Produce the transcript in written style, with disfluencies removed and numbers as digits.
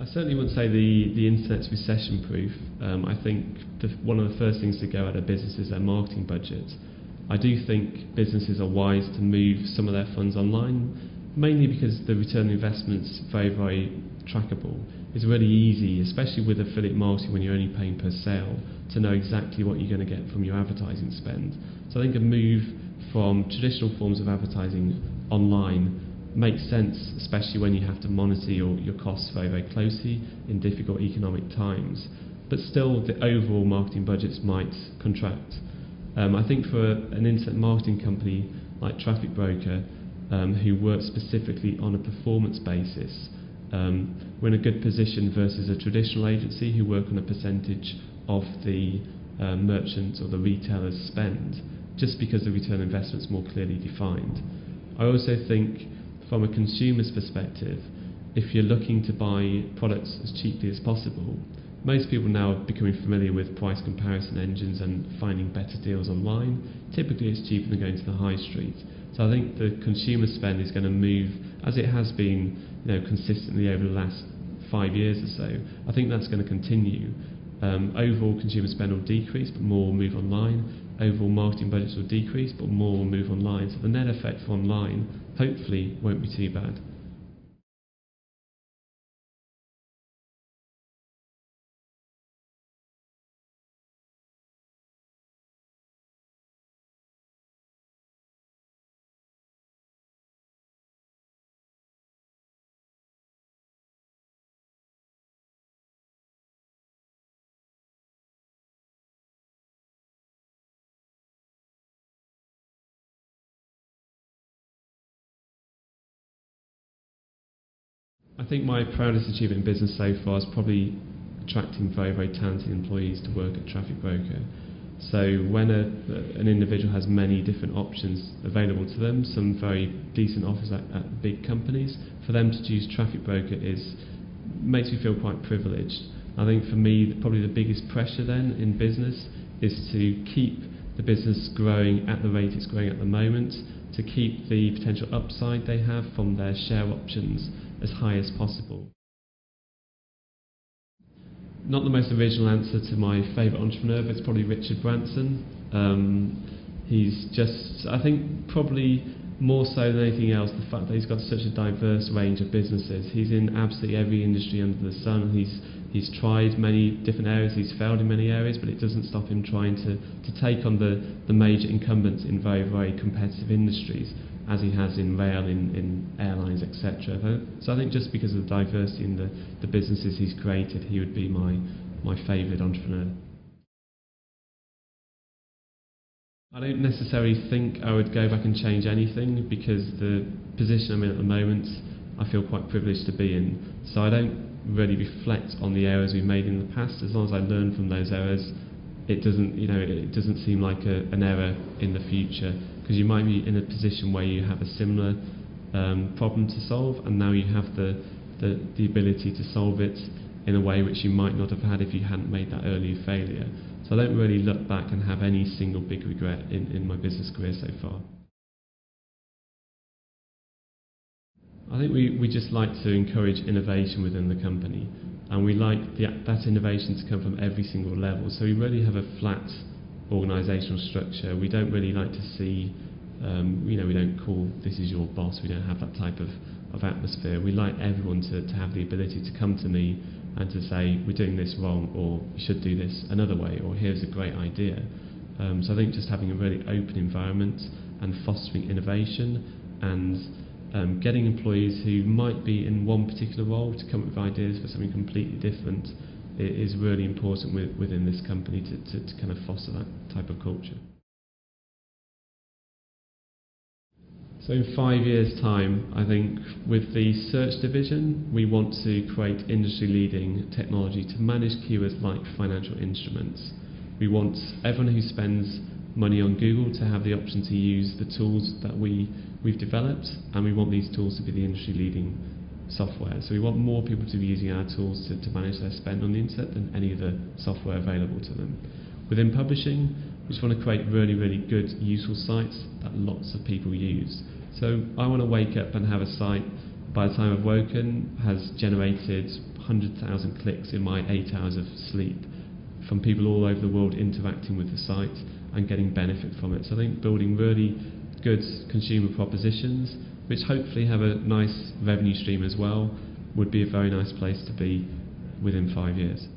I certainly wouldn't say the internet's recession-proof. I think one of the first things to go out of business is their marketing budget. I do think businesses are wise to move some of their funds online, mainly because the return on investment's very, very trackable. It's really easy, especially with affiliate marketing when you're only paying per sale, to know exactly what you're going to get from your advertising spend. So I think a move from traditional forms of advertising online makes sense, especially when you have to monitor your costs very, very closely in difficult economic times. But still, the overall marketing budgets might contract. I think for an internet marketing company like Traffic Broker, who work specifically on a performance basis, we're in a good position versus a traditional agency who work on a percentage of the merchants or the retailer's spend, just because the return on investment is more clearly defined. I also think from a consumer's perspective, if you're looking to buy products as cheaply as possible, most people now are becoming familiar with price comparison engines and finding better deals online. Typically it's cheaper than going to the high street. So I think the consumer spend is going to move, as it has been consistently over the last 5 years or so. I think that's going to continue. Overall consumer spend will decrease, but more will move online. Overall marketing budgets will decrease, but more will move online. So the net effect for online, hopefully, won't be too bad. I think my proudest achievement in business so far is probably attracting very, very talented employees to work at Traffic Broker. So when an individual has many different options available to them, some very decent offers at big companies, for them to choose Traffic Broker makes me feel quite privileged. I think for me, probably the biggest pressure then in business is to keep the business growing at the rate it's growing at the moment, to keep the potential upside they have from their share options as high as possible. Not the most original answer to my favourite entrepreneur, but it's probably Richard Branson. He's just, I think probably more so than anything else, the fact that he's got such a diverse range of businesses. He's in absolutely every industry under the sun. He's tried many different areas, he's failed in many areas, but it doesn't stop him trying to take on the major incumbents in very, very competitive industries, as he has in rail, in airlines, etc. So I think just because of the diversity in the businesses he's created, he would be my favourite entrepreneur. I don't necessarily think I would go back and change anything, because the position I'm in at the moment I feel quite privileged to be in. So I don't really reflect on the errors we've made in the past. As long as I learn from those errors, it doesn't seem like an error in the future, because you might be in a position where you have a similar problem to solve, and now you have the ability to solve it in a way which you might not have had if you hadn't made that earlier failure. So I don't really look back and have any single big regret in my business career so far. I think we just like to encourage innovation within the company, and we like that innovation to come from every single level. So we really have a flat organisational structure. We don't really like to see, we don't call this is your boss. We don't have that type of atmosphere. We like everyone to have the ability to come to me and to say, we're doing this wrong, or you should do this another way, or here's a great idea. So I think just having a really open environment and fostering innovation, and getting employees who might be in one particular role to come up with ideas for something completely different is really important within this company to kind of foster that type of culture. So in 5 years' time, I think with the search division, we want to create industry-leading technology to manage keywords like financial instruments. We want everyone who spends money on Google to have the option to use the tools that we've developed, and we want these tools to be the industry-leading software. So we want more people to be using our tools to manage their spend on the internet than any other software available to them. Within publishing, we just want to create really, really good, useful sites that lots of people use. So I want to wake up and have a site by the time I've woken, has generated 100,000 clicks in my 8 hours of sleep from people all over the world interacting with the site and getting benefit from it. So I think building really good consumer propositions, which hopefully have a nice revenue stream as well, would be a very nice place to be within 5 years.